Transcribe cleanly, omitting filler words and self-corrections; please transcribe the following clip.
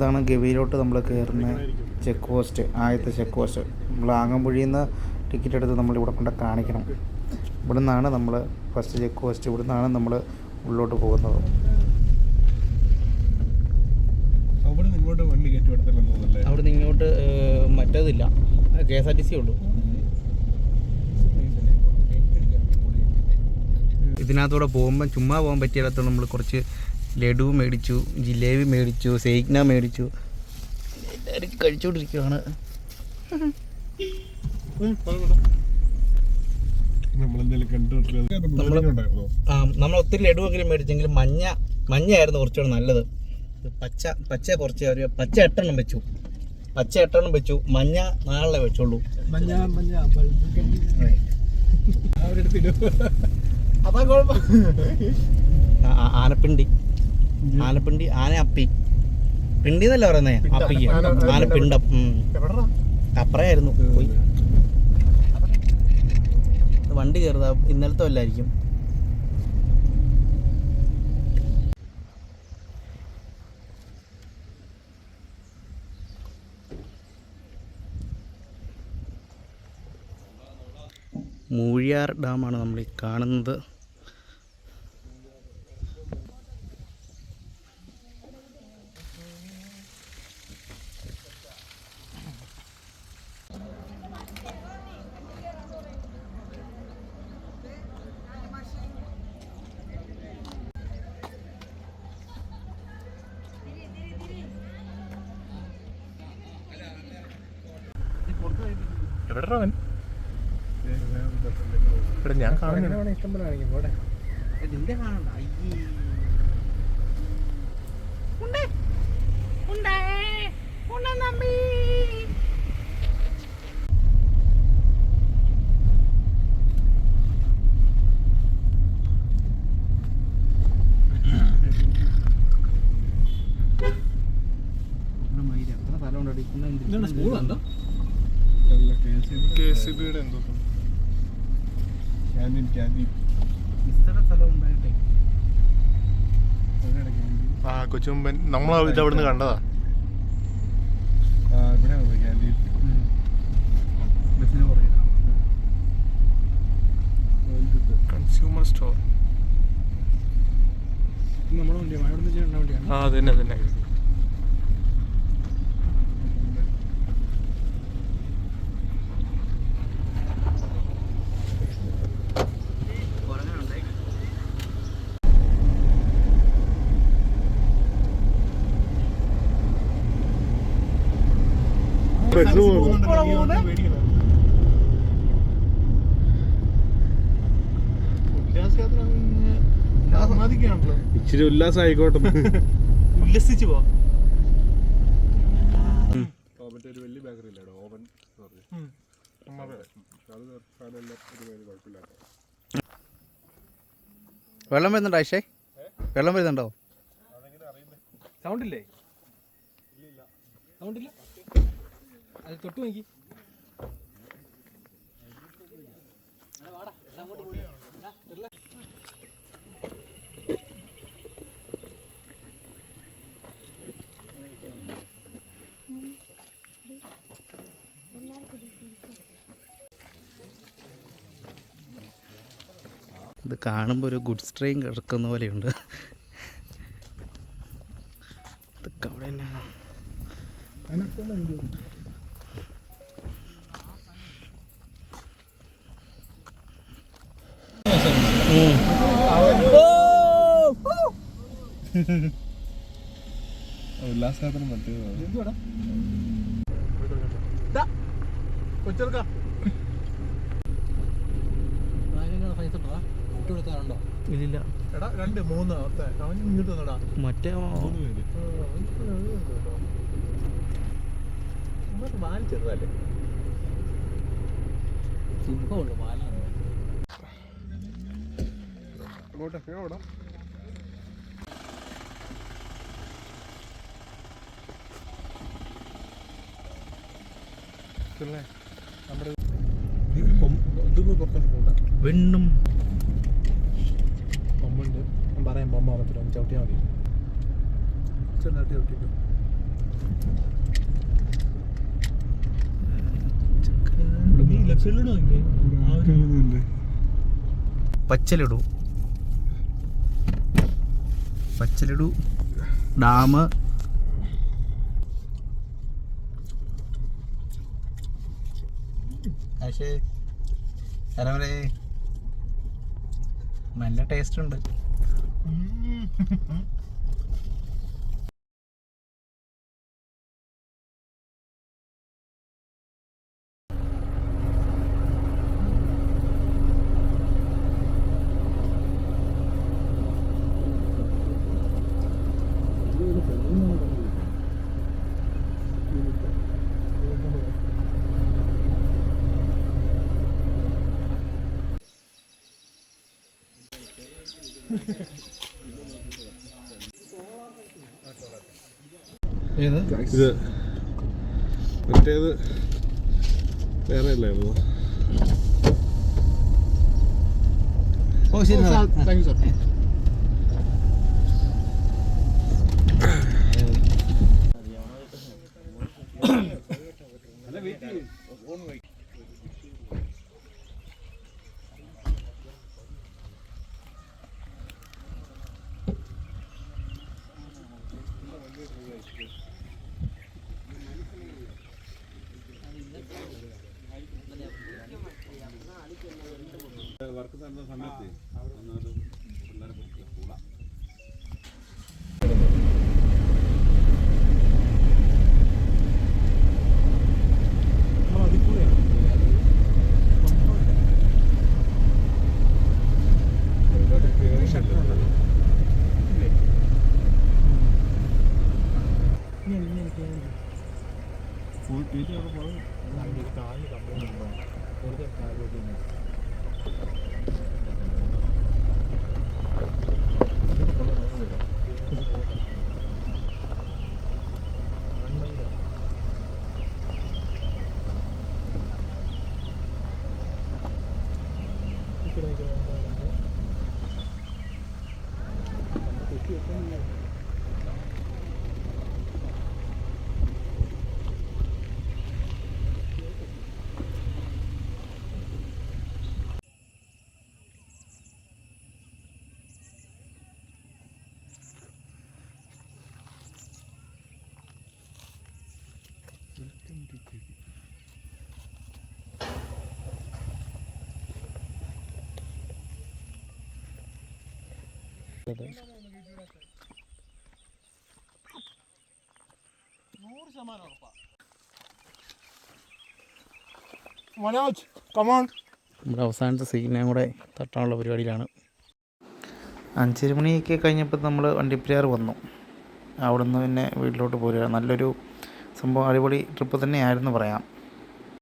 ഇതാണ് ഗവിയിലോട്ട് നമ്മൾ കയറുന്ന ചെക്ക് പോസ്റ്റ്, ആദ്യത്തെ ചെക്ക് പോസ്റ്റ്. നമ്മൾ ആങ്ങമ്പുഴിയിൽ നിന്ന് ടിക്കറ്റ് എടുത്ത് നമ്മളിവിടെ കൊണ്ട് കാണിക്കണം. ഇവിടെ നിന്നാണ് നമ്മൾ ഫസ്റ്റ് ചെക്ക് പോസ്റ്റ്. ഇവിടെ നിന്നാണ് നമ്മൾ ഉള്ളിലോട്ട് പോകുന്നത്. അവിടെ നിന്ന് ഇങ്ങോട്ട് മറ്റേതില്ല, KSRTC ഉള്ളൂ. ഇതിനകത്തൂടെ പോകുമ്പം ചുമ്മാ പോകാൻ പറ്റിയിടത്തോളം നമ്മൾ കുറച്ച് ലഡു മേടിച്ചു, ജിലേബി മേടിച്ചു, സേഗ്ന മേടിച്ചു. എല്ലാവരും കഴിച്ചുകൊണ്ടിരിക്കുകയാണ്. നമ്മൾ ഒത്തിരി ലഡുവെങ്കിലും മേടിച്ചെങ്കിലും മഞ്ഞയായിരുന്നു കുറച്ചുകൂടെ നല്ലത്. പച്ച കുറച്ച് പച്ച 8 എണ്ണം വെച്ചു. മഞ്ഞ 4 വെച്ചുള്ളൂ. ആനപ്പിണ്ടി, ആന അപ്പി, പിണ്ടി എന്നല്ല പറയുന്നേ, അപ്പിക്ക് ആനപ്പിണ്ടം. അപ്പറയായിരുന്നു പോയി. വണ്ടി കയറുക ഇന്നലത്തെ വല്ലായിരിക്കും. മൂഴിയാർ ഡാമാണ് നമ്മൾ ഈ കാണുന്നത്. എവിടെവൻ ഇവിടെ ഞാൻ കാണുന്നില്ല. ഇഷ്ടംപോലെ കാണിക്കും. ഇവിടെ നിന്റെ കാണണ്ട. എത്ര സ്ഥലം ഉണ്ടോ? സ്കൂളുണ്ടോ? KCB-യുടെ എന്തോ കൊച്ചുമ്പൻ നമ്മൾ ഇത് അവിടുന്ന് കണ്ടതാ. Consumer store. അതന്നെ ഇച്ചിരി ഉല്ലാസമായിക്കോട്ടെ. ഉല്ലസിച്ചു പോ. ഒരു വലിയ ബേക്കറി ഇല്ല ഓവൻ. വെള്ളം വരുന്നുണ്ടോ ആയിഷേ? വെള്ളം വരുന്നുണ്ടോ? സൗണ്ടില്ലേ? സൗണ്ടില്ല. അത് തൊട്ട് നോക്കി. ഇത് കാണുമ്പോൾ ഒരു ഗുഡ്സ് ട്രെയിൻ കിടക്കുന്ന പോലെയുണ്ട്. ഇതൊക്കെ അവിടെ തന്നെയാണ്. ഉല്ലാസയാത്ര മറ്റേ കൊച്ചെടുക്കാം. ഇതില്ല. എടാ 2 3 ഇങ്ങോട്ട് വന്നടാ. മറ്റേ വാൽ ചെറുതല്ലേ? സിംഹമുള്ളു വാലാണ്. നമ്മുടെ വെണ്ണും ബൊമ്മുണ്ട്. ഞാൻ പറയാം ബൊമ്മ പറ്റില്ല. ഒന്ന് ചവിട്ടിയാൽ മതി. ചെറുതായിട്ട് ചവിട്ടിക്കും. പച്ചലഡു ഡാം. പക്ഷേ നല്ല ടേസ്റ്റ് ഉണ്ട്. ഇത് മറ്റേത് വേറെ അല്ലായിരുന്നു. ഓ ശരി sir. Thank you sir. Work നടന്ന സമയത്ത് പിള്ളേരെ കൂടാ ഫുൾ ടീച്ചർ കാലിന് കംപ്ലൈൻറ്റ് ഉണ്ടോ കൂടുതൽ കാര്യം മനോജ് കമോൺ. നമ്മുടെ അവസാനത്തെ സീനും കൂടെ തട്ടാനുള്ള പരിപാടിയിലാണ്. 5 മണിയൊക്കെ കഴിഞ്ഞപ്പോൾ നമ്മൾ വണ്ടിപ്പെരിയാർ വന്നു. അവിടെ നിന്ന് പിന്നെ വീട്ടിലോട്ട് പോരുക. നല്ലൊരു സംഭവം, അടിപൊളി ട്രിപ്പ് തന്നെയായിരുന്നു പറയാം.